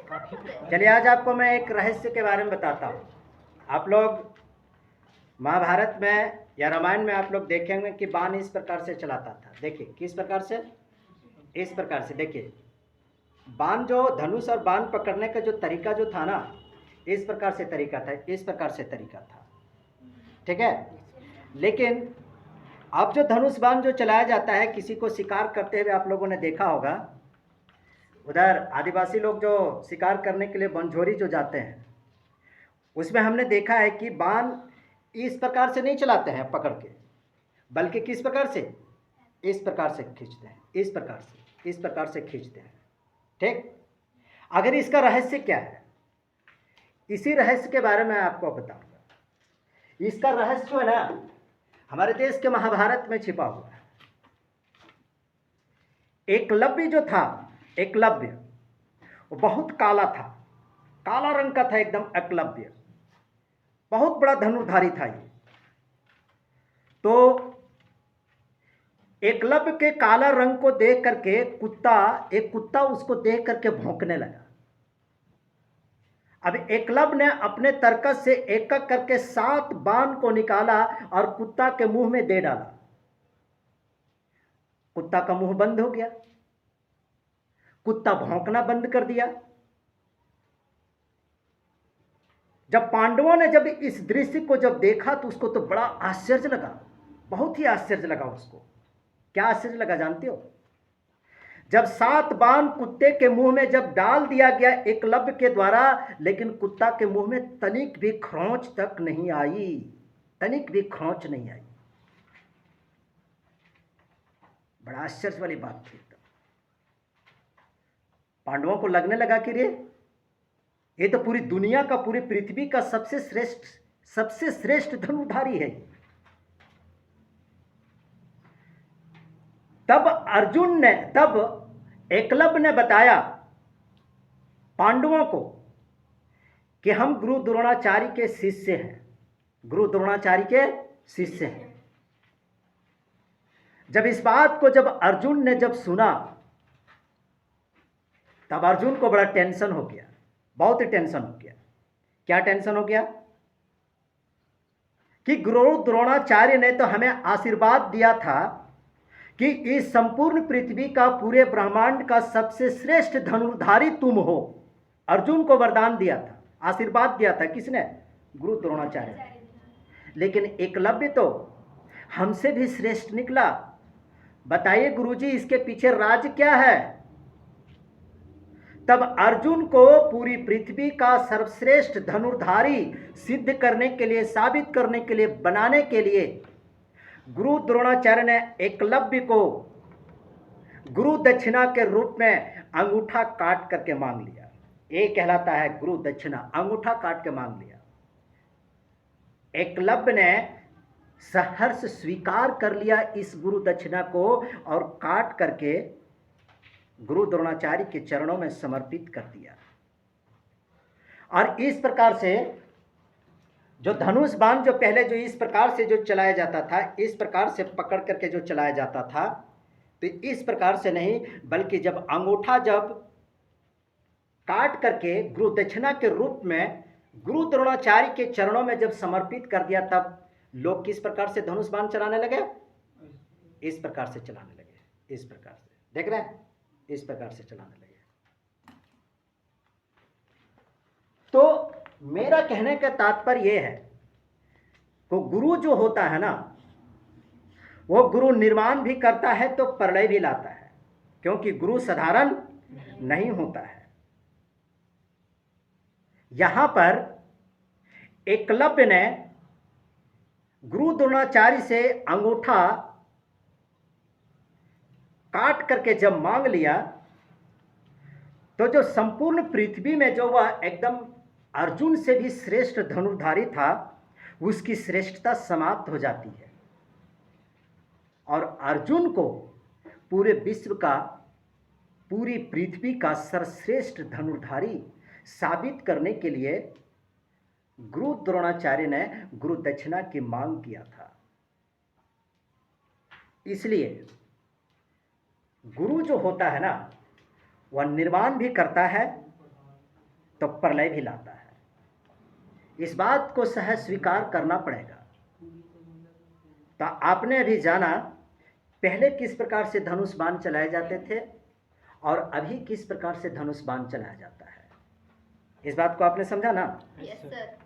चलिए आज आपको मैं एक रहस्य के बारे में बताता हूँ। आप लोग महाभारत में या रामायण में आप लोग देखेंगे कि बाण इस प्रकार से चलाता था। देखिए किस प्रकार से, इस प्रकार से। देखिए बाण जो धनुष और बाण पकड़ने का जो तरीका जो था ना, इस प्रकार से तरीका था, इस प्रकार से तरीका था, ठीक है। लेकिन अब जो धनुष बाण जो चलाया जाता है, किसी को शिकार करते हुए आप लोगों ने देखा होगा, उधर आदिवासी लोग जो शिकार करने के लिए बनझोरी जो जाते हैं, उसमें हमने देखा है कि बाण इस प्रकार से नहीं चलाते हैं पकड़ के, बल्कि किस प्रकार से, इस प्रकार से खींचते हैं, इस प्रकार से, इस प्रकार से खींचते हैं, ठीक। अगर इसका रहस्य क्या है, इसी रहस्य के बारे में आपको बताऊंगा। इसका रहस्य जो है ना, हमारे देश के महाभारत में छिपा हुआ है। एकलव्य जो था, एकलव्य वो बहुत काला था, काला रंग का था एकदम एकलव्य, बहुत बड़ा धनुर्धारी था ये। तो एकलव्य के काला रंग को देख करके एक कुत्ता उसको देख करके भौंकने लगा। अब एकलव्य ने अपने तरकस से एक एक करके 7 बाण को निकाला और कुत्ता के मुंह में दे डाला। कुत्ता का मुंह बंद हो गया, कुत्ता भौंकना बंद कर दिया। जब पांडवों ने जब इस दृश्य को जब देखा तो उसको तो बड़ा आश्चर्य लगा, बहुत ही आश्चर्य लगा उसको। क्या आश्चर्य लगा जानते हो? जब 7 बाण कुत्ते के मुंह में जब डाल दिया गया एकलव्य के द्वारा, लेकिन कुत्ता के मुंह में तनिक भी खरोंच तक नहीं आई, तनिक भी खरोंच नहीं आई। बड़ा आश्चर्य वाली बात थी। पांडवों को लगने लगा कि रे ये तो पूरी दुनिया का, पूरी पृथ्वी का सबसे श्रेष्ठ धनुर्धारी है। तब एकलव्य ने बताया पांडवों को कि हम गुरु द्रोणाचार्य के शिष्य हैं, गुरु द्रोणाचार्य के शिष्य हैं। जब इस बात को जब अर्जुन ने जब सुना, तब अर्जुन को बड़ा टेंशन हो गया, बहुत ही टेंशन हो गया। क्या टेंशन हो गया? कि गुरु द्रोणाचार्य ने तो हमें आशीर्वाद दिया था कि इस संपूर्ण पृथ्वी का, पूरे ब्रह्मांड का सबसे श्रेष्ठ धनुर्धारी तुम हो। अर्जुन को वरदान दिया था, आशीर्वाद दिया था। किसने? गुरु द्रोणाचार्य। लेकिन एकलव्य तो हमसे भी श्रेष्ठ निकला। बताइए गुरुजी, इसके पीछे राज क्या है? तब अर्जुन को पूरी पृथ्वी का सर्वश्रेष्ठ धनुर्धारी सिद्ध करने के लिए, साबित करने के लिए, बनाने के लिए गुरु द्रोणाचार्य ने एकलव्य को गुरु दक्षिणा के रूप में अंगूठा काट करके मांग लिया। ये कहलाता है गुरु दक्षिणा, अंगूठा काट के मांग लिया। एकलव्य ने सहर्ष स्वीकार कर लिया इस गुरु दक्षिणा को और काट करके गुरु द्रोणाचार्य के चरणों में समर्पित कर दिया। और इस प्रकार से जो धनुष बाण जो पहले जो इस प्रकार से जो चलाया जाता था, इस प्रकार से पकड़ करके जो चलाया जाता था, तो इस प्रकार से नहीं, बल्कि जब अंगूठा जब काट करके गुरु दक्षिणा के रूप में गुरु द्रोणाचार्य के चरणों में जब समर्पित कर दिया, तब लोग किस प्रकार से धनुष बाण चलाने लगे? इस प्रकार से चलाने लगे, इस प्रकार से। देख रहे हैं? इस प्रकार से चलाने लगे। तो मेरा कहने का तात्पर्य यह है कि गुरु जो होता है ना, वो गुरु निर्माण भी करता है तो प्रलय भी लाता है, क्योंकि गुरु साधारण नहीं होता है। यहां पर एकलव्य ने गुरु द्रोणाचार्य से अंगूठा काट करके जब मांग लिया, तो जो संपूर्ण पृथ्वी में जो वह एकदम अर्जुन से भी श्रेष्ठ धनुर्धारी था, उसकी श्रेष्ठता समाप्त हो जाती है। और अर्जुन को पूरे विश्व का, पूरी पृथ्वी का सर्वश्रेष्ठ धनुर्धारी साबित करने के लिए गुरु द्रोणाचार्य ने गुरु दक्षिणा की मांग किया था। इसलिए गुरु जो होता है ना, वह निर्माण भी करता है तो प्रलय भी लाता है। इस बात को सहज स्वीकार करना पड़ेगा। तो आपने अभी जाना पहले किस प्रकार से धनुष बाण चलाए जाते थे और अभी किस प्रकार से धनुष बाण चलाया जाता है। इस बात को आपने समझा ना? Yes sir.